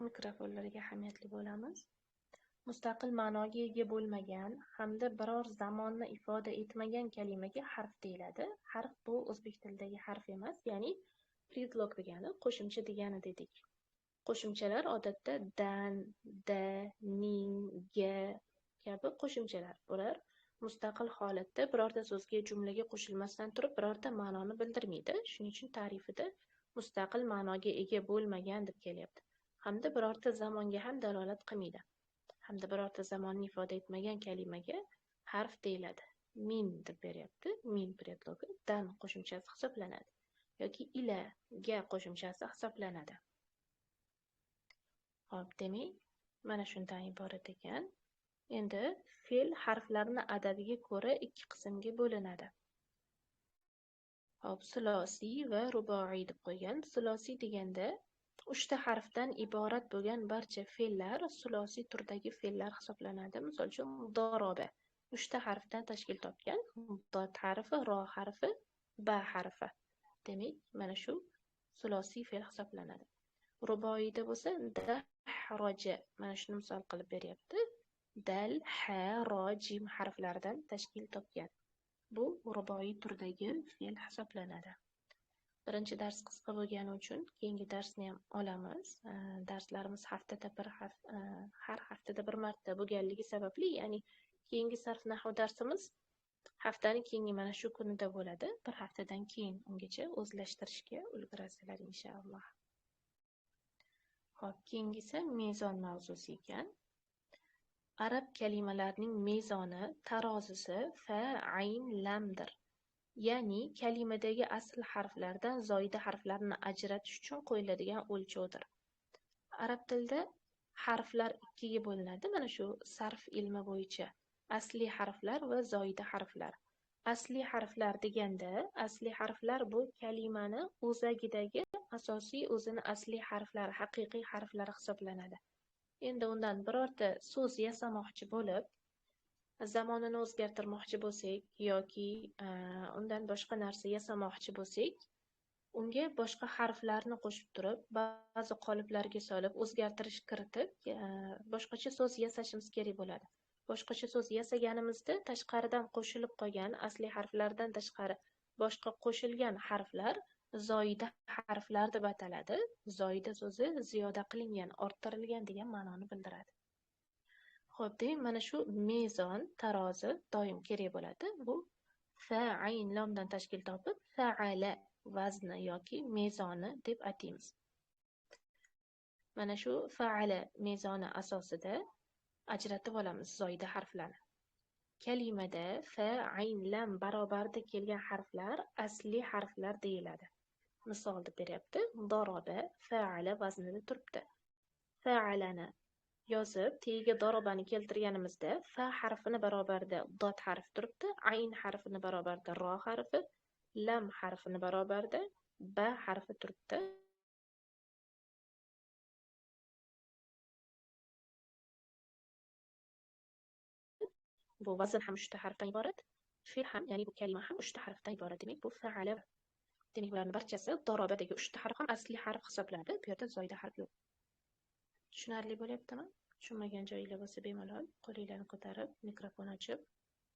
Mikrofonlarga ahamiyatli bo'lamiz. Mustaqil ma'noga ega bo'lmagan hamda biror zamonni ifoda etmagan kalimaga harf deyiladi. Harf bu o'zbek tilidagi harf emas, ya'ni predlog degani, qo'shimcha degani dedik. Qo'shimchalar odatda dan, da, ning, ga kabi qo'shimchalar. Bular mustaqil holatda birorta so'zga, jumlaga qo'shilmasdan turib birorta ma'noni bildirmaydi. Shuning uchun ta'rifida mustaqil ma'noga ega bo'lmagan deb kelyapti. Hamda birorta zamonga ham dalolat qilmaydi. Hamda birorta zamonni ifoda etmagan kalimaga harf deyiladi. Min deb beryapti. Min predlogi dan qo'shimchasi hisoblanadi yoki ila ga qo'shimchasi hisoblanadi. Xo'p, demak, mana shundan iborat ekan. Endi fe'l harflarni adadiga ko'ra ikki qismga bo'linadi. Xo'p, sulosiy va ruboiy deb qo'ygan. Sulosiy deganda 3 ta harfdan iborat bo'lgan barcha fe'llar sulosiy turdagi fe'llar hisoblanadi. Misol uchun, doroba 3 ta harfdan tashkil topgan. Dod harfi, ro harfi, ba harfi. Demak, mana shu sulosiy fe'l hisoblanadi. Ruboiyda bo'lsa, dahroja, mana shuni misol qilib beryapti. Dal, ha, ro, jim harflaridan tashkil topgan. Bu ruboiy turdagi fe'l hisoblanadi. Birinchi dars qisqa bo'lgani uchun keyingi darsni ham olamiz. Darslarimiz haftada har haftada bir marta bo'lganligi sababli, ya'ni keyingi sarf nahv darsimiz haftaning keyingi mana shu kunida bo'ladi. Bir haftadan keyin ungacha o'zlashtirishga ulgurasizlar inshaalloh. Xo'p, keyingisi mezon mavzusi ekan. Arab kalimalarining mezoni, tarozisi fa, ayn, lamdir. Ya'ni kalimadagi asl harflardan zoida harflarni ajratish uchun qo'yiladigan o'lchovdir. Arab tilida harflar ikkiga bo'linadi. Mana shu sarf ilmi bo'yicha asli harflar va zoida harflar. Asli harflar deganda, asli harflar bu kalimani o'zagidagi asosiy o'zini asli harflar, haqiqiy harflar hisoblanadi. Endi undan birorta so'z yasamoqchi bo'lib, zamonini o'zgartirmoqchi bo'lsak yoki undan boshqa narsa yasamoqchi bo'lsak, unga boshqa harflarni qo'shib turib, ba'zi qoliplarga solib, o'zgartirish kiritib, boshqacha so'z yasashimiz kerak bo'ladi. Boshqacha so'z yasaganimizda tashqaridan qo'shilib qolgan asli harflardan tashqari boshqa qo'shilgan harflar zoida harflar deb ataladi. Zoida so'zi ziyoda qilingan, orttirilgan degan ma'noni bildiradi. Xo'p, demak, mana shu mezon, tarozi doim kerak bo'ladi. Bu fa, ayn, lomdan tashkil topib, faala vazni yoki mezoni deb ataymiz. Mana shu faala mezoni asosida ajratib olamiz zoida harflarni. Kalimada fa, ayn, lam barobarida kelgan harflar asli harflar deyiladi. Misol deb beryapti. Doroba faala vaznida turibdi. Faalani yozib, tagiga darobani keltirganimizda fa harfini barobarida dod harfi turibdi, ayn harfini barobarida ro harfi, lam harfini barobarida ba harfi turibdi. Bu vazn ham 3 ta harfdan iborat, fe'l ham, ya'ni bu kalima ham 3 ta harfdan iborat. Demak, bu faala. Demak, bularning barchasi darobadagi 3 ta harf ham asli harf hisoblanadi. Bu yerda zoida harf yo'q. Tushunarli bo'lyaptimi? Tushunmagan joyinglar bo'lsa bemalol qo'linglarni ko'tarib, mikrofon ochib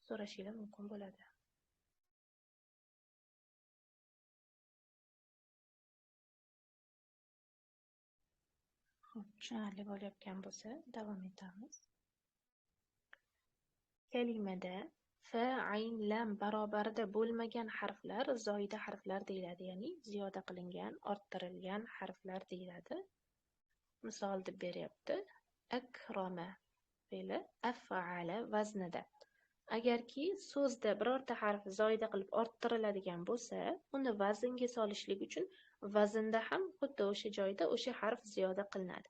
so'rashinglar mumkin bo'ladi. Tushunarli bo'layotgan bo'lsa davom etamiz. Kalimada fa, ayn, lam barobarida bo'lmagan harflar zoida harflar deyiladi, ya'ni ziyoda qilingan, orttirilgan harflar deyiladi. Misol deb beryapti. Akrama fe'li af'ala vaznida. Agarki so'zda birorta harf zoida qilib orttiriladigan bo'lsa, uni vaznga solishlik uchun vaznda ham xuddi o'sha joyda o'sha harf ziyoda qilinadi.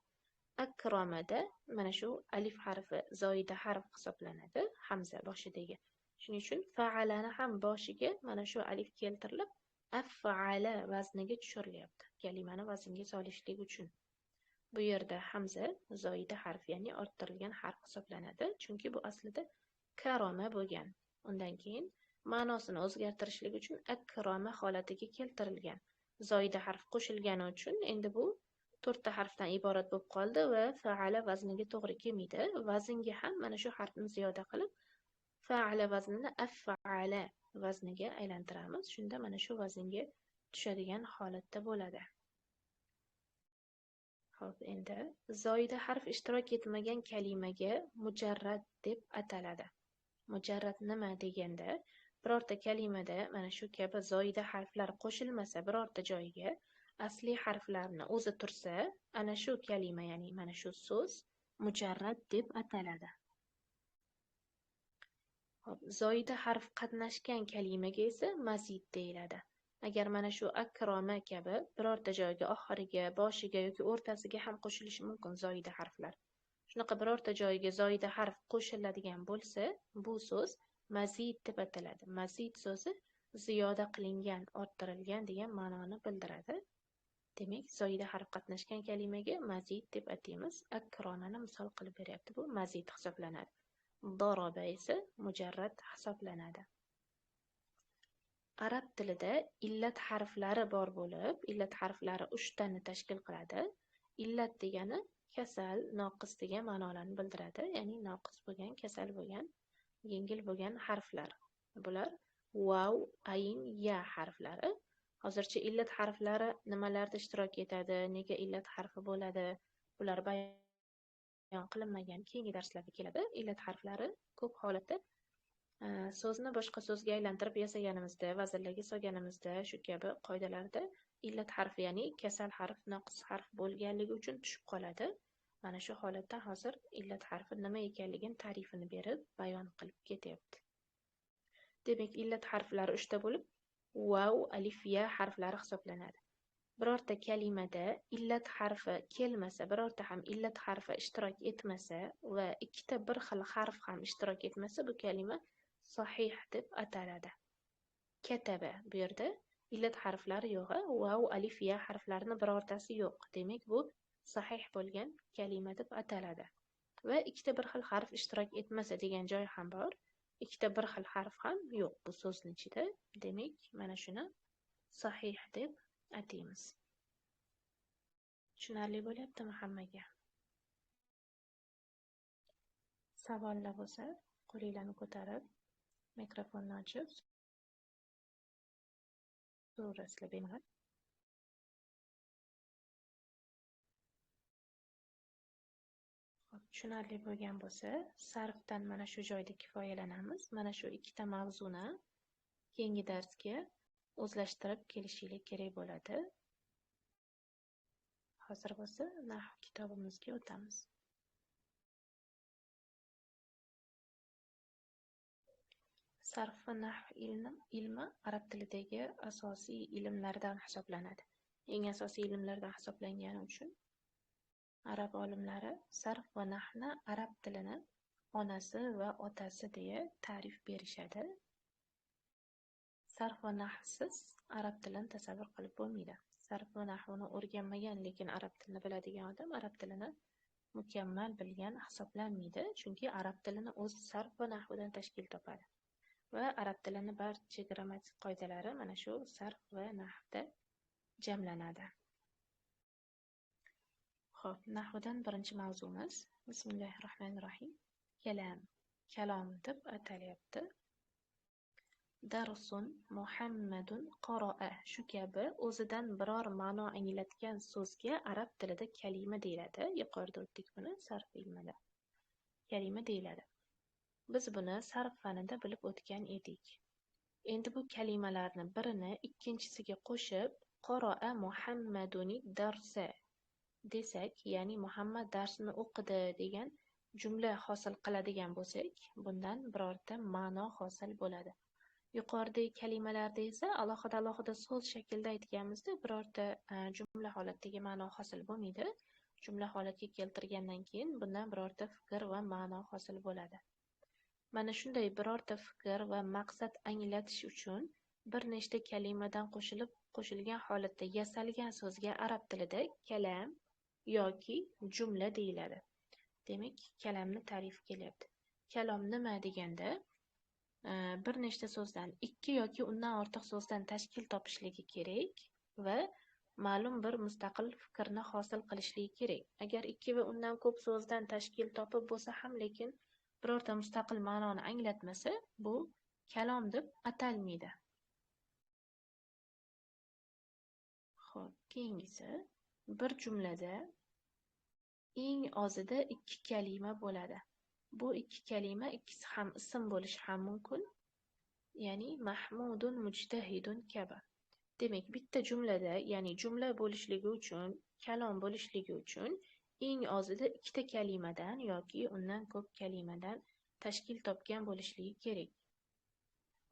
Akramada mana shu alif harfi zoida harf hisoblanadi, hamza boshidagi. Shuning uchun fa'alani ham boshiga mana shu alif keltirilib, af'ala vazniga tushirilyapti. Kalimani vaznga solishlik uchun. Bu yerda hamza zoida harf, ya'ni orttirilgan harf hisoblanadi. Chunki bu aslida karoma bo'lgan. Undan keyin ma'nosini o'zgartirishlik uchun akroma holatiga keltirilgan. Zoida harf qo'shilgani uchun endi bu 4 ta harfdan iborat bo'lib qoldi va faala vazniga to'g'ri kelmaydi. Vaznga ham mana shu harfni ziyoda qilib faala vaznini af'ala vazniga aylantiramiz. Shunda mana shu vaznga tushadigan holatda bo'ladi. Xo'p, endi zoida harf ishtirok etmagan kalimaga mujarrad deb ataladi. Mujarrad nima deganda, birorta kalimada mana shu kabi zoida harflar qo'shilmasa birorta joyiga, asli harflarni o'zi tursa, ana shu kalima, ya'ni mana shu so'z mujarrad deb ataladi. Xo'p, zoida harf qatnashgan kalimaga esa mazid deyiladi. Agar mana shu akroma kabi birorta joyga, oxiriga, boshiga yoki o'rtasiga ham qo'shilishi mumkin zoida harflar. Shunaqa birorta joyiga zoida harf qo'shiladigan bo'lsa, bu so'z mazid deb ataladi. Mazid so'zi ziyoda qilingan, orttirilgan degan ma'noni bildiradi. Demak, zoida harf qatnashgan kalimaga mazid deb ataymiz. Akromani misol qilib beryapti. Bu mazid hisoblanadi. Doroba esa mujarrad hisoblanadi. Arab tilida illat harflari bor bo'lib, illat harflari 3 tani tashkil qiladi. Illat degani kasal, noqis degan ma'nolarni bildiradi. Ya'ni noqis bo'lgan, kasal bo'lgan, yengil bo'lgan harflar. Bular vav, ayn, ya harflari. Hozircha illat harflari nimalarda ishtirok etadi, nega illat harfi bo'ladi, bular bayon qilinmagan. Keyingi darslarda keladi. Illat harflari ko'p holatda so'zni boshqa so'zga aylantirib yasaganimizda, vazirlarga solganimizda, shu kabi qoidalarda illat harfi, ya'ni kasal harf, noqis harf bo'lganligi uchun tushib qoladi. Mana shu holatda hozir illat harfi nima ekanligini ta'rifini berib, bayon qilib ketyapti. Demak, illat harflari 3 ta bo'lib, vav, alif, ya harflari hisoblanadi. Birorta kalimada illat harfi kelmasa, birorta ham illat harfi ishtirok etmasa va ikkita bir xil harf ham ishtirok etmasa, bu kalima sahih deb ataladi. Kataba, bu yerda illat harflari yo'q, vav, alif, ya harflarini birortasi yo'q. Demak, bu sahih bo'lgan kalima deb ataladi. Va ikkita bir xil harf ishtirok etmasa degan joy ham bor. Ikkita bir xil harf ham yo'q bu so'zning ichida. Demak, mana shuni sahih deb ataymiz. Tushunarli bo'lyaptimi hammaga? Savollar bo'lsa, qo'linglarni ko'tarib, mikrofonni ochib so'rasizlar bemalol. Tushunarli bo'lgan bo'lsa, sarfdan mana shu joyda kifoyalanamiz. Mana shu ikkita mavzuni keyingi darsga o'zlashtirib kelishinglar kerak bo'ladi. Hozir bo'lsa, nahv kitobimizga o'tamiz. Sarf va nahv ilmi arab tilidagi asosiy ilmlardan hisoblanadi. Eng asosiy ilmlardan hisoblangani uchun arab olimlari sarf va nahvni arab tilini onasi va otasi deya ta'rif berishadi. Sarf va nahvsiz arab tilini tasavvur qilib bo'lmaydi. Sarf va nahvni o'rganmagan, lekin arab tilini biladigan odam arab tilini mukammal bilgan hisoblanmaydi, chunki arab tilini o'z sarf va nahvidan tashkil topadi. Va arab tilini barcha grammatik qoidalari mana shu sarf va nahvda jamlanadi. Xo'p, nahvdan birinchi mavzumiz Bismillahirrohmanirrohim. Kalom deb atalyapti. Darsun Muhammadun qoro'a. Shu kabi o'zidan biror ma'no anglatgan so'zga arab tilida kalima deyiladi. Yuqorida o'tdik buni sarf ilmida. Kalima deyiladi. Biz buni sarf fanida bilib o'tgan edik. Endi bu kalimalarni birini ikkinchisiga qo'shib, qoro'a Muhammaduni darsa desak, ya'ni Muhammad darsni o'qidi degan jumla hosil qiladigan bo'lsak, bundan birorta ma'no hosil bo'ladi. Yuqoridagi kalimalarda esa alohida so'z shaklida aytganimizda birorta jumla holatdagi ma'no hosil bo'lmaydi. Jumla holatga keltirgandan keyin bundan birorta fikr va ma'no hosil bo'ladi. Mana shunday birorta fikr va maqsad anglatish uchun bir nechta kalimadan qo'shilgan holatda yasalgan so'zga arab tilida kalam yoki jumla deyiladi. Demak, kalamni ta'rifi kelyapti. Kalom nima deganda, bir nechta so'zdan, ikki yoki undan ortiq so'zdan tashkil topishligi kerak va ma'lum bir mustaqil fikrni hosil qilishligi kerak. Agar ikki va undan ko'p so'zdan tashkil topib bo'lsa ham, lekin birorta mustaqil ma'noni anglatmasa, bu kalom deb atalmaydi. Xo'p, keyingisi, bir jumlada eng ozida ikki kalima bo'ladi. Bu ikki kalima ikkisi ham ism bo'lishi ham mumkin. Ya'ni Mahmudun mujtahidun kabi. Demak, bitta jumlada, ya'ni jumla bo'lishligi uchun, kalom bo'lishligi uchun eng ozida ikkita kalimadan yoki undan ko'p kalimadan tashkil topgan bo'lishligi kerak.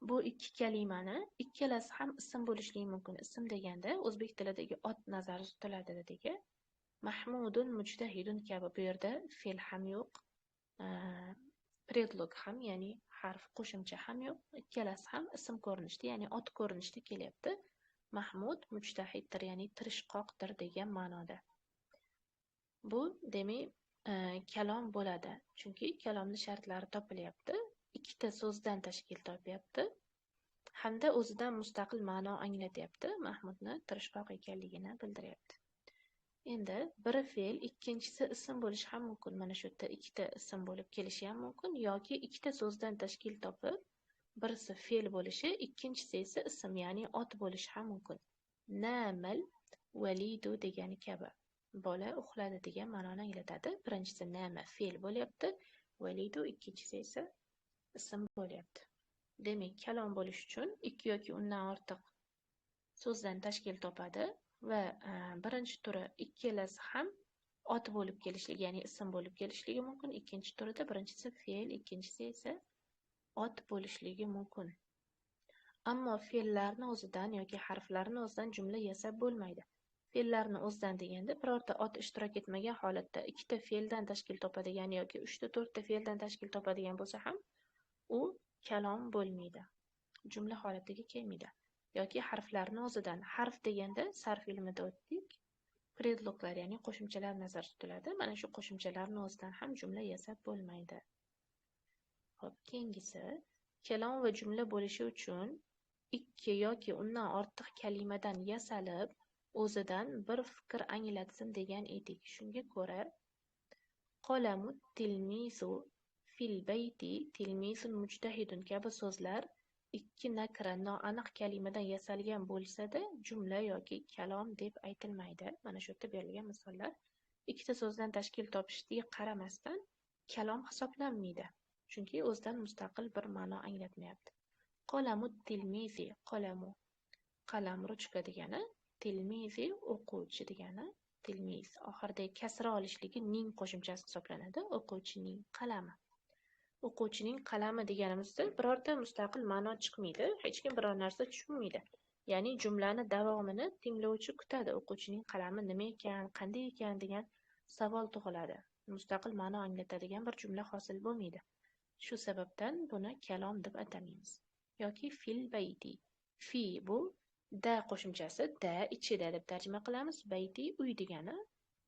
Bu ikki kalimani ikkalasi ham ism bo'lishligi mumkin. Ism deganda o'zbek tilidagi ot nazarda tutiladi dediga. Mahmudun mujtahidun kabi, bu yerda fe'l ham yo'q, predlog ham, ya'ni harf qo'shimcha ham yo'q. Ikkalasi ham ism ko'rinishda, ya'ni ot ko'rinishda kelyapti. Mahmud mujtahiddir, ya'ni tirishqoqdir degan ma'noda. Bu demak kalom bo'ladi, chunki kalomning shartlari topilyapti. Ikkita so'zdan tashkil topyapti hamda o'zidan mustaqil ma'no anglatyapti. Mahmudni tirishqoq ekanligini bildiryapti. Endi biri fe'l, ikkinchisi ism bo'lishi ham mumkin. Mana shu yerda ikkita ism bo'lib kelishi ham mumkin yoki ikkita so'zdan tashkil topib, birisi fe'l bo'lishi, ikkinchisi esa ism, ya'ni ot bo'lishi ham mumkin. Namal validu degani kabi. Bola uxladi degan ma'noni anglatadi. Birinchisi nama fe'l bo'lyapti, validu ikkinchisi esa ism bo'lyapti. Demak, kalom bo'lish uchun ikki yoki undan ortiq so'zdan tashkil topadi va birinchi turi ikkalasi ham ot bo'lib kelishligi, ya'ni ism bo'lib kelishligi mumkin. Ikkinchi turida birinchisi fe'l, ikkinchisi esa ot bo'lishligi mumkin. Ammo fe'llarni o'zidan yoki harflarni o'zidan jumla yasab bo'lmaydi. Fe'llarni o'zidan deganda birorta ot ishtirok etmagan holatda ikkita fe'ldan tashkil topadigan yoki 3 ta 4 ta fe'ldan tashkil topadigan bo'lsa ham u kalom bo'lmaydi. Jumla holatiga kelmaydi. Yoki harflarni o'zidan, harf deganda sarf ilmida o'tdik. Predloglar, ya'ni qo'shimchalar nazarda tutiladi. Mana shu qo'shimchalarni o'zidan ham jumla yasab bo'lmaydi. Xo'p, keyingisi, kalom va jumla bo'lishi uchun ikki yoki undan ortiq kalimadan yasalib, o'zidan bir fikr anglatsin degan edik. Shunga ko'ra, qolamu tilmizu fil bayti tilmizun mujtahidun kabi so'zlar ikki nakra noaniq kalimadan yasalgan bo'lsa-da, jumla yoki kalom deb aytilmaydi. Mana shu yerda berilgan misollar ikkita so'zdan tashkil topishiga qaramasdan kalom hisoblanmaydi. Chunki o'zidan mustaqil bir ma'no anglatmayapti. Qolamu tilmizi, qolamu qalam ruchka degani, tilmizi o'quvchi degani, tilmiz oxiridagi kasra olishligi ning qo'shimchasi hisoblanadi, o'quvchining qalami. O'quvchining qalami deganimizda birorta mustaqil ma'no chiqmaydi, hech kim biror narsa tushunmaydi. Ya'ni jumlani davomini tinglovchi kutadi. O'quvchining qalami nima ekan, qanday ekan degan savol tug'iladi. Mustaqil ma'no anglatadigan bir jumla hosil bo'lmaydi. Shu sababdan buni kalom deb atamaymiz. Yoki fil bayti. Fi bu da qo'shimchasi, da ichida deb tarjima qilamiz. Bayti uy degani,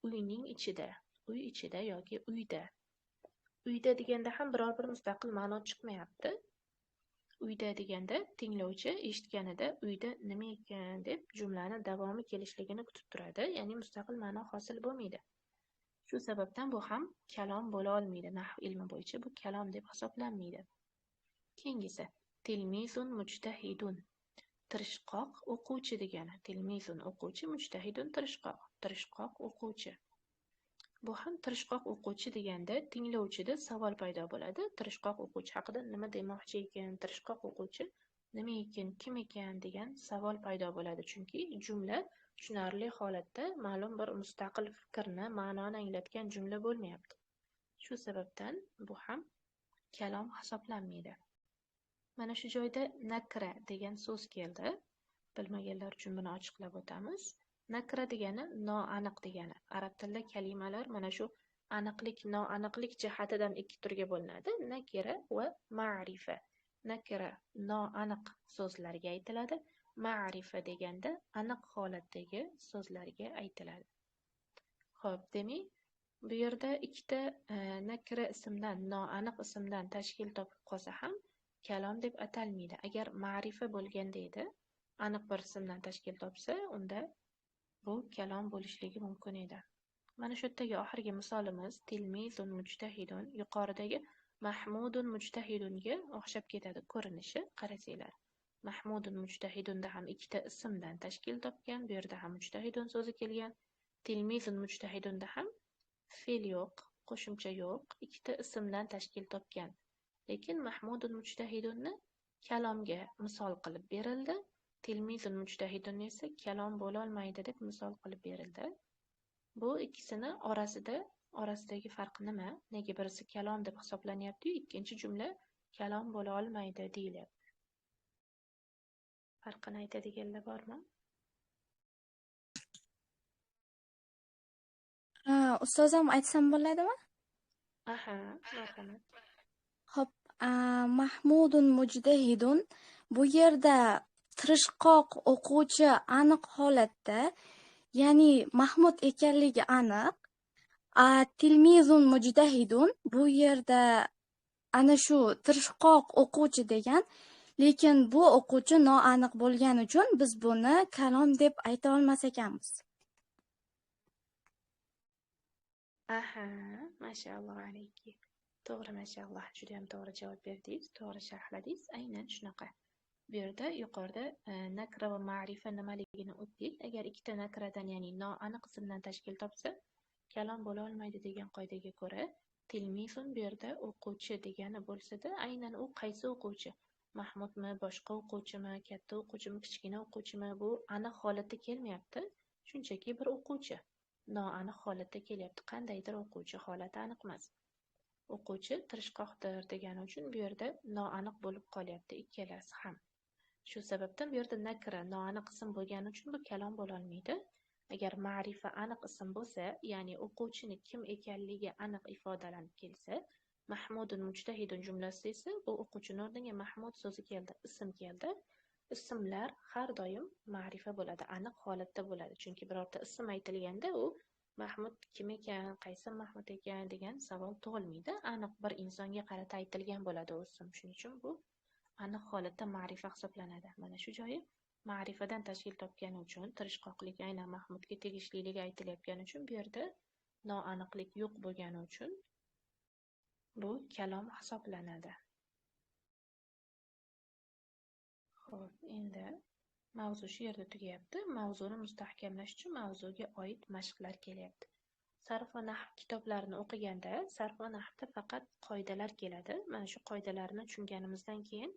uyning ichida, uy ichida yoki uyda. Uyda deganda ham biror bir mustaqil ma'no chiqmayapti. Uyda deganda tinglovchi eshitganida uyda nima ekan deb jumlani davomi kelishligini kutib turadi, ya'ni mustaqil ma'no hosil bo'lmaydi. Shu sababdan bu ham kalom bo'la olmaydi. Nahv ilmi bo'yicha bu kalom deb hisoblanmaydi. Keyingisi, tilmizun mujtahidun. Tirishqoq o'quvchi degani. Tilmizun o'quvchi, mujtahidun tirishqoq. Tirishqoq o'quvchi. Bu ham tirishqoq o'quvchi deganda tinglovchida savol paydo bo'ladi. Tirishqoq o'quvchi haqida nima demoqchi ekan, tirishqoq o'quvchi nima ekan, kim ekan degan savol paydo bo'ladi. Chunki jumla tushunarli holatda ma'lum bir mustaqil fikrni, ma'noni anglatgan jumla bo'lmayapti. Shu sababdan bu ham kalom hisoblanmaydi. Mana shu joyda nakra degan so'z keldi. Bilmaganlar uchun buni ochiqlab o'tamiz. Nakra degani noaniq degani. Arab tilida kalimalar mana shu aniqlik, noaniqlik jihatidan ikki turga bo'linadi. Nakira va ma'rifa. Nakira noaniq so'zlarga aytiladi. Ma'rifa deganda aniq holatdagi so'zlarga aytiladi. Xo'p, demak, bu yerda ikkita nakira ismdan, noaniq ismdan tashkil topib qolsa ham kalom deb atalmaydi. Agar ma'rifa bo'lganda edi, aniq bir ismdan tashkil topsa, unda bu kalom bo'lishligi mumkin edi. Mana shu yerdagi oxirgi misolimiz tilmizun mujtahidun yuqoridagi mahmudun mujtahidunga o'xshab ketadi ko'rinishi, qarasanglar. Mahmudun mujtahidunda ham ikkita ismdan tashkil topgan, bu yerda ham mujtahidun so'zi kelgan. Tilmizun mujtahidunda ham fe'l yo'q, qo'shimcha yo'q, ikkita ismdan tashkil topgan. Lekin mahmudun mujtahidunni kalomga misol qilib berildi. Tilmizun mujtahidun esa kalom bo'lolmaydi deb misol qilib berildi. Bu ikkisini orasidagi farq nima? Nega birisi kalom deb hisoblanyapti-yu, ikkinchi jumla kalom bo'la olmaydi deyilyapti. Farqini aytadiganlar bormi? Ustozim aytsam bo'ladimi? Aha, marhamat. Xo'p, Mahmudun mujtahidun bu yerda tirishqoq o'quvchi aniq holatda, ya'ni Mahmud ekanligi aniq. Tilmizun mujtahidun bu yerda ana shu tirishqoq o'quvchi degan, lekin bu o'quvchi noaniq bo'lgani uchun biz buni kalom deb ayta olmas ekanmiz. Aha, mashalloh alayki. To'g'ri, mashalloh. Juda ham to'g'ri javob berdingiz, to'g'ri sharhladingiz. Aynan shunaqa. Bu yerda yuqorida nakra va ma'rifa nimaligini o'tdik. Agar ikkita nakradan, ya'ni noaniq ismdan tashkil topsa, kalom bo'la olmaydi degan qoidaga ko'ra, tilmizun bu yerda o'quvchi degani bo'lsa-da, aynan u qaysi o'quvchi? Mahmudmi, boshqa o'quvchimi, katta o'quvchimi, kichkina o'quvchimi? Bu aniq holatda kelmayapti. Shunchaki bir o'quvchi. Noaniq holatda kelyapti. Qandaydir o'quvchi, holati aniq emas. O'quvchi tirishqoqdir degani uchun bu yerda noaniq bo'lib qolyapti ikkalasi ham. Shu sababdan bu yerda nakra noaniq ism bo'lgani uchun bu kalom bo'la olmaydi. Agar ma'rifa aniq ism bo'lsa, ya'ni o'quvchini kim ekanligi aniq ifodalanib kelsa, Mahmudun mujtahidun jumlasi esa bu o'quvchini o'rniga Mahmud so'zi keldi, ism keldi. Ismlar har doim ma'rifa bo'ladi, aniq holatda bo'ladi. Chunki birorta ism aytilganda u Mahmud kim ekan, qaysi Mahmud ekan degan savol tug'ilmaydi. Aniq bir insonga qarata aytilgan bo'ladi u ism. Shuning uchun bu aniq holatda ma'rifa hisoblanadi. Mana shu joyi ma'rifadan tashkil topgani uchun, tirishqoqlik aynan Mahmudga tegishliligi aytilayotgani uchun bu yerda noaniqlik yo'q bo'lgani uchun bu kalom hisoblanadi. Xo'p, endi mavzu shu yerda tugayapti. Mavzuni mustahkamlash uchun mavzuga oid mashqlar kelyapti. Sarf va nahv kitoblarini o'qiganda sarf va nahvda faqat qoidalar keladi. Mana shu qoidalarni tushunganimizdan keyin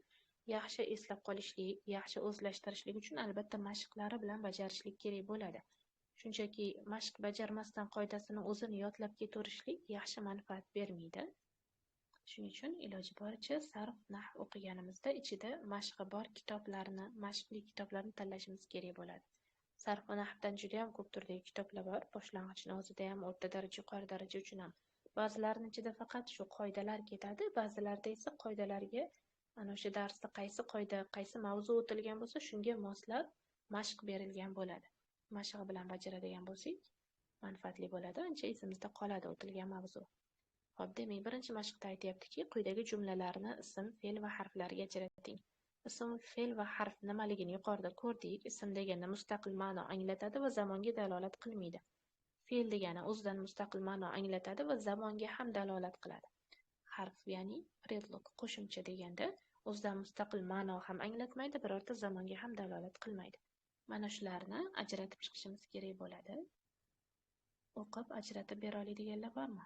yaxshi eslab qolishlik, yaxshi o'zlashtirishlik uchun albatta mashqlari bilan bajarishlik kerak bo'ladi. Shunchaki mashq bajarmasdan qoidasini o'zini yodlab ketaverishlik yaxshi manfaat bermaydi. Shuning uchun iloji boricha sarf nahv o'qiganimizda ichida mashqi bor kitoblarni, mashqli kitoblarni tanlashimiz kerak bo'ladi. Sarf va nahvdan juda ham ko'p turdagi kitoblar bor. Boshlang'ichni o'zida ham, o'rta daraja, yuqori daraja uchun ham. Ba'zilarining ichida faqat shu qoidalar ketadi, ba'zilarida esa qoidalarga ana o'sha darsda qaysi qoida, qaysi mavzu o'tilgan bo'lsa, shunga moslab mashq berilgan bo'ladi. Mashq bilan bajaradigan bo'lsak, manfaatli bo'ladi, ancha esimizda qoladi o'tilgan mavzu. Xo'p, demak, birinchi mashqda aytayaptiki, quyidagi jumlalarni ism, fe'l va harflarga ajrating. Ism, fe'l va harf nimaligini yuqorida ko'rdik. Ism degani mustaqil ma'no anglatadi va zamonga dalolat qilmaydi. Fe'l degani o'zidan mustaqil ma'no anglatadi va zamonga ham dalolat qiladi. Harf ya'ni predlog, qo'shimcha deganda o'zidan mustaqil ma'no ham anglatmaydi, birorta zamonga ham dalolat qilmaydi. Mana shularni ajratib chiqishimiz kerak bo'ladi. O'qib ajratib bera oladiganlar bormi?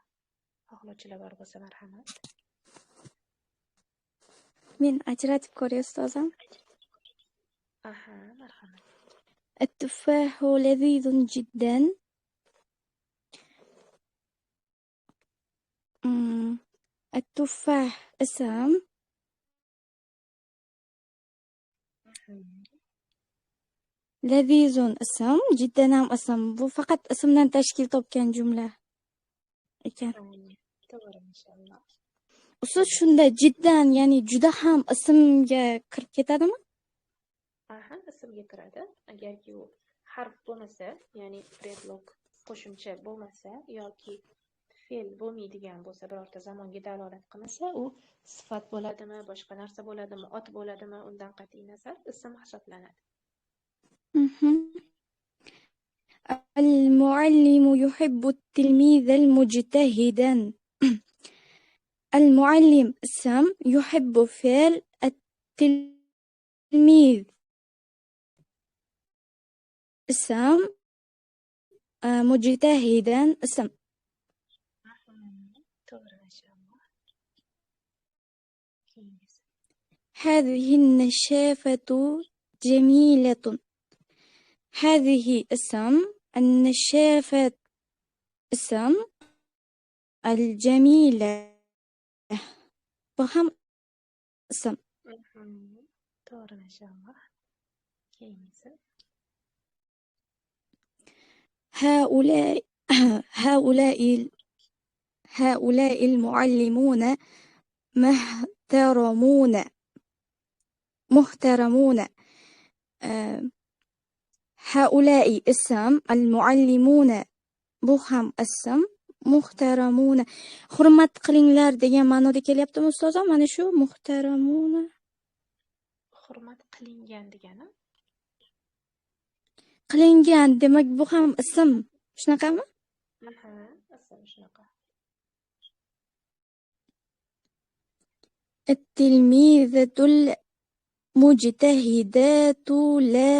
Xohlovchilar bor bo'lsa marhamat. Men ajratib ko'ray ustozim. Aha, marhamat. التفاح لذيذ جدا. التفاح اسم. لذيذ اسم. جدا ham اسم. Bu faqat ismdan tashkil topgan jumla ekan. To'g'ri, inshaalloh. Ustoz, shunda jiddan, ya'ni juda ham ismga kirib ketadimi? Aha, ismga kiradi. Agarki u harf bo'lmasa, ya'ni predlog qo'shimcha bo'lmasa yoki fe'l bo'lmaydigan bo'lsa, birorta zamonga dalolat qilmasa, u sifat bo'ladimi, boshqa narsa bo'ladimi, ot bo'ladimi, undan qat'iy nazar ism hisoblanadi. المعلم يحب التلميذ المجتهدا. المعلم اسم، يحب فعل، التلميذ اسم، مجتهدا اسم. to'g'ri, inshaalloh. Keyingisi. هذه النشافة جميلة. هذه اسم، النشافة اسم، الجميلة فهم اسم. to'g'ri, inshaalloh. Keyingisi. هؤلاء هؤلاء هؤلاء المعلمون محترمون. هؤلاء اسم، المعلمون bu ham ism, muhtaramuna. Hurmat qilinglar degan ma'noda kelyaptimi ustozim? Mana shu muhtaramuna. Hurmat qilingan degani? Qilingan, demak bu ham ism. Shunaqami? Ism shunaqa. التلميذة المجتهدات لا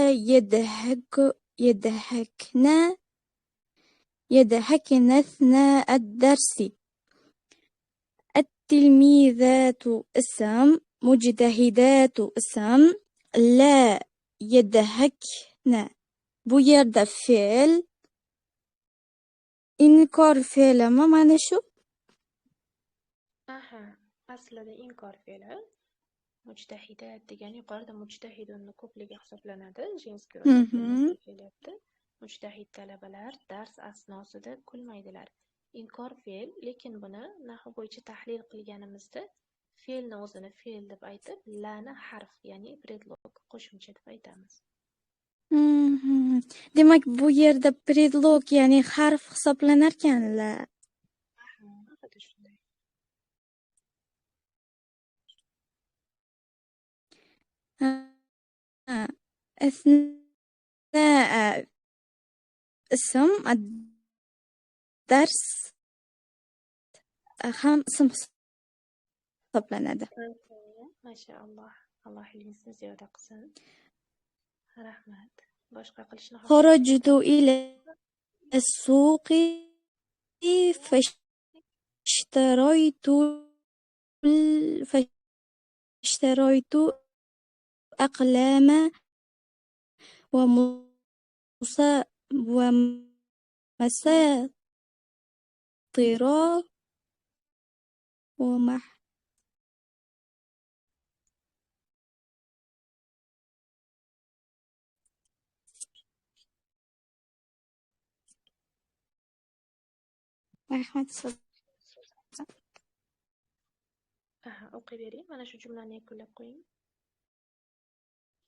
يضحكن أثناء الدرس. التلميذات اسم، مجتهدات اسم، لا يضحكن bu yerda fe'l, inkor fe'limi? Mana shu. Aslida inkor fe'li. Mujtahidat degan yuqorida mujtahidunni ko'pligi hisoblanadi. Jinskiy ro'yxatda kelyapti. Mujtahid talabalar dars asnosida kulmaydilar. Inkor fe'l, lekin buni nahv bo'yicha tahlil qilganimizda fe'lni o'zini fe'l deb aytib, lani harf, ya'ni predlog, qo'shimcha deb aytamiz. Demak, bu yerda predlog, ya'ni harf hisoblanar ekanlar. Xuddi shunday. أثناء اسم، الدرس ham ism hisoblanadi. Mashaalloh. Alloh ilmingizni ziyoda qilsin. Rahmat. Boshqa qilishni خرجت إلى السوق فاشتريت أقلام ومساطر o'qib bering. Mana shu jumlani yakunlab qo'ying.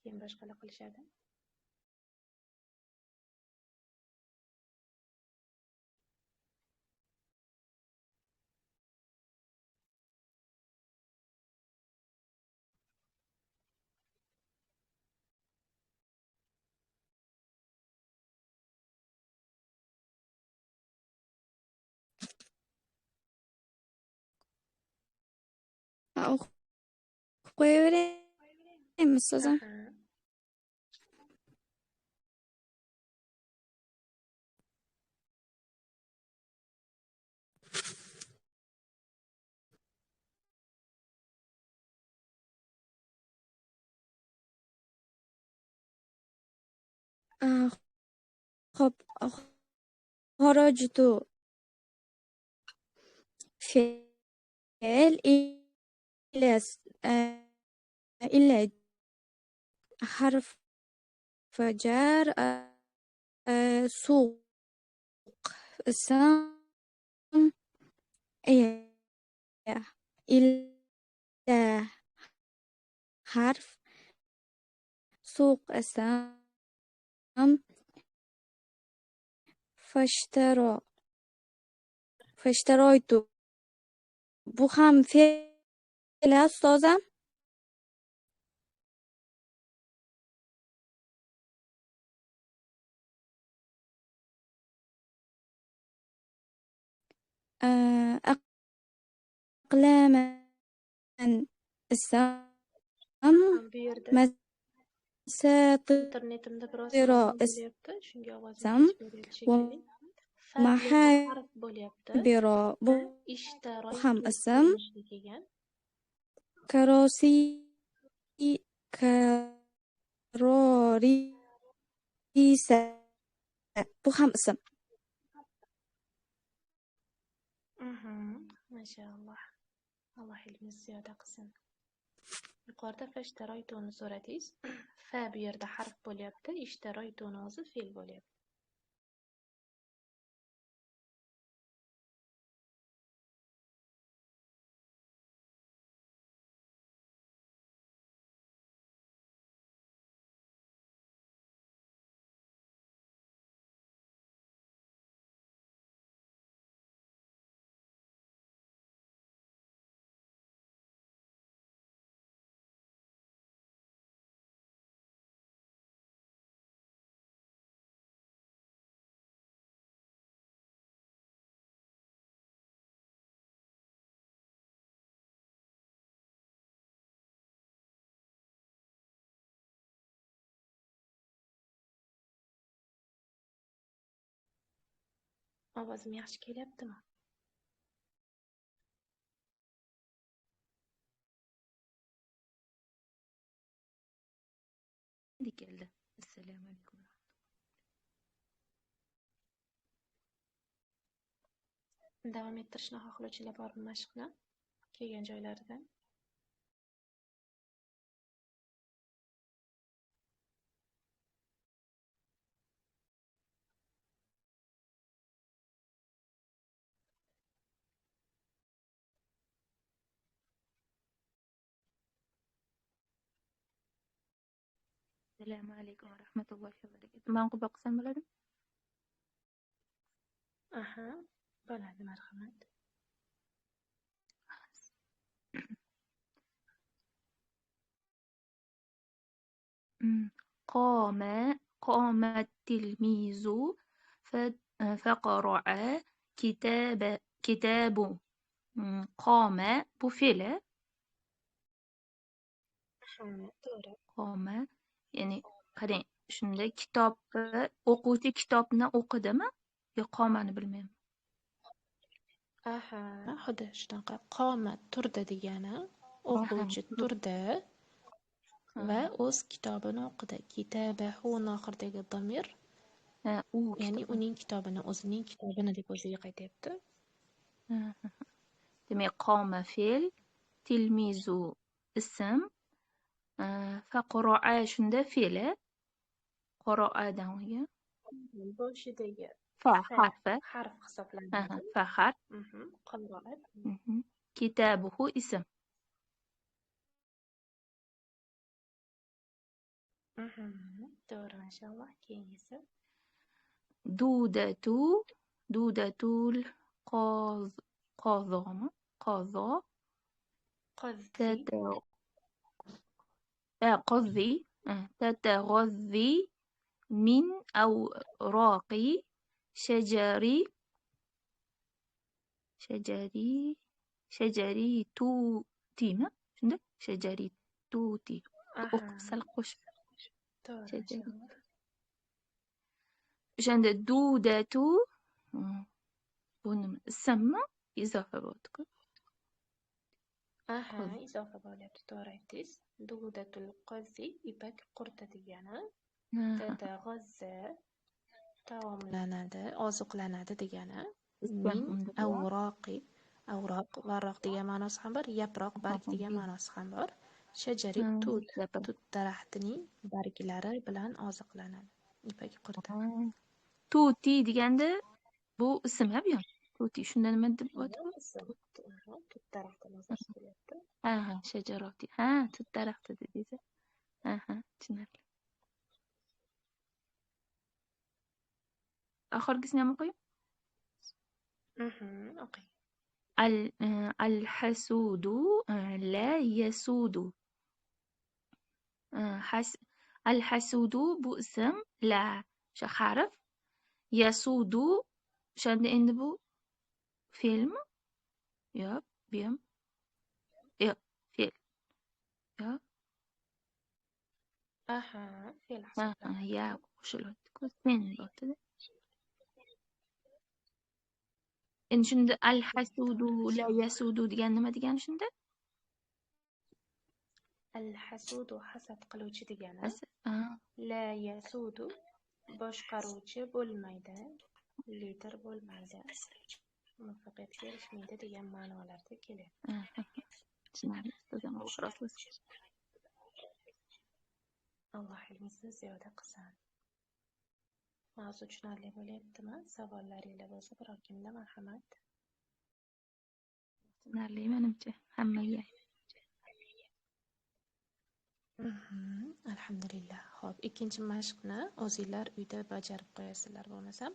Keyin boshqalar qilishadi. qo'yaveraymi ustozim? خب خرجت فعل إلى حرف جر، سوق اسم، إلى حرف، سوق اسم، Fashtaroytu. Bu ham fe'l ustozim. أقلاما السم Bu yerda مساطر internetimda biroz mazmun bo'lyapti. Shunga ovozim السم kech beryapti shekilli. Fa bu yerda ومحابر harf bo'lyapti. bu Ha, ham ishtaroytu ism. ko'rinishida kelgan. كراسي كراريسة bu ham ism. Mashalloh. Alloh ilmingiz ziyoda qilsin. Yuqorida fashtaroytuni so'radingiz. Fa bu yerda harf bo'lyapti. Ishtaroytuni o'zi fe'l bo'lyapti. Ovozim yaxshi kelyaptimi? keldi. Assalomu alaykum. Davom ettirishni xohlovchilar bormi mashqni? Kelgan joylaridan. Assalomu alaykum va rahmatullohi va barakatuh. Men o'qib o'qisam bo'ladimi? Aha, bo'ladi, marhamat. قام التلميذ فقرأ كتاب قام bu fe'li. To'g'ri. Qoma ya'ni qarang, shunda kitobni o'quvchi kitobni o'qidimi? Yo qomani bilmayman. Aha, xuddi shunaqa. Qomat turdi degani, o'quvchi turdi va o'z kitobini o'qidi. Kitabahu oxiridagi domir, U ya'ni kitob. uning kitobini, o'zining kitobini deb o'ziga qaytyapti. Demak, qoma fe'l, tilmizu ism, faqro'a shunda fe'li, qoro'adan olgan. Boshidagi Fa harfi. harf hisoblanadi. Fa harf. Qiroat. Kitabuhu ism. To'g'ri, mashalloh. Keyingisi. Dudatul qozomi? Qozo. Qozi. Tatag'ozzi min awraqi shajari tutima. Shunda shajari tuti. O'qib sal qo'shib. To'g'ri. O'shanda dudatu bu nima? Ismmi? Izofa bo'ldi-ku. Aha, izofa bo'lyapti. To'g'ri aytdingiz. Dudatul qozi ipak qurti degani. Tatag'ozza taomlanadi, oziqlanadi degani. Min awroqi. Avroq, varroq degan ma'nosi ham bor, yaproq, barg degan ma'nosi ham bor. Shajari tut daraxtining barglari bilan oziqlanadi. Ipak qurti. Tuti deganda bu ism bu ham. Tuti shunda nima deb bo'lyapti? Tut daraxtini o'zi bo'lyapti. Shajaroti. Tut daraxti dedingiz. Tushunarli. oxirgisini ham o'qiymi? O'qing. Al-hasudu la yasudu. Al-hasudu bu ism, la o'sha harf, yasudu o'shanda endi bu fe'lmi? Yo'q, bu ham yo'q, fe'l. Yo'q. Aha, fe'l Ha, hisoblanadi. ya qo'shilyapti-ku, fe'l. Endi shunda al-hasudu la yasudu degan nima degani shunda? Al-hasudu hasad qiluvchi degani. Ha, La yasudu boshqaruvchi bo'lmaydi, lider bo'lmaydi, muvaffaqiyatga erishmaydi degan ma'nolarda kelyapti. tushunarli. Ustoz ham oxir oslasi. Alloh ilmingizni ziyoda qilsin. Mavzu tushunarli bo'lyaptimi? Savollaringiz bo'lsa biror kimda marhamat. Tushunarli menimcha hammaga. Alhamdulillah. Xo'p, ikkinchi mashqni o'zingizlar uyda bajarib qo'yasizlar bo'lmasam.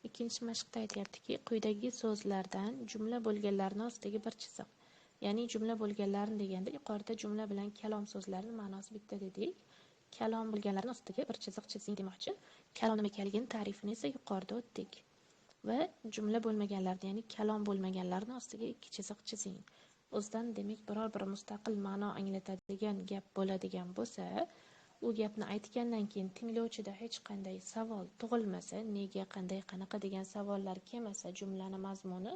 Ikkinchi mashqda aytyaptiki, quyidagi so'zlardan jumla bo'lganlarni ostiga bir chiziq. Ya'ni jumla bo'lganlarni deganda yuqorida jumla bilan kalom so'zlarining ma'nosi bitta dedik. Kalom bo'lganlarning ostiga bir chiziq chizing demoqchi. Kalom nima ekanligini ta'rifini esa yuqorida o'tdik. Va jumla bo'lmaganlarni, ya'ni kalom bo'lmaganlarni ostiga ikki chiziq chizing. O'zidan demak biror bir mustaqil ma'no anglatadigan gap bo'ladigan bo'lsa, u gapni aytgandan keyin tinglovchida hech qanday savol tug'ilmasa, nega, qanday, qanaqa degan savollar kelmasa, jumlani mazmuni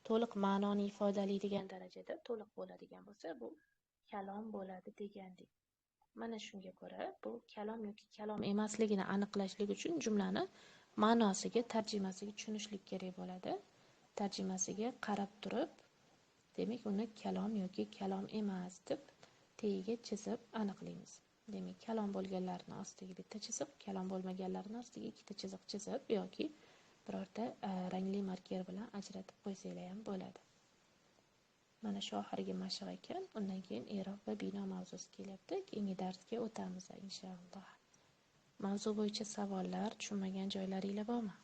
to'liq ma'noni ifodalaydigan darajada to'liq bo'ladigan bo'lsa, bu kalom bo'ladi degandik. Mana shunga ko'ra bu kalom yoki kalom emasligini aniqlashlik uchun jumlani ma'nosiga, tarjimasiga tushunishlik kerak bo'ladi. Tarjimasiga qarab turib, demak uni kalom yoki kalom emas deb tagiga chizib aniqlaymiz. Demak, kalom bo'lganlarni ostiga bitta chiziq, kalom bo'lmaganlarni ostiga ikkita chiziq chizib yoki birorta rangli marker bilan ajratib qo'ysanglar ham bo'ladi. Mana shu oxirgi mashq ekan. Undan keyin i'rob va bino mavzusi kelyapti. Keyingi darsga o'tamiz inshaalloh. Mavzu bo'yicha savollar, tushunmagan joylaringiz bormi?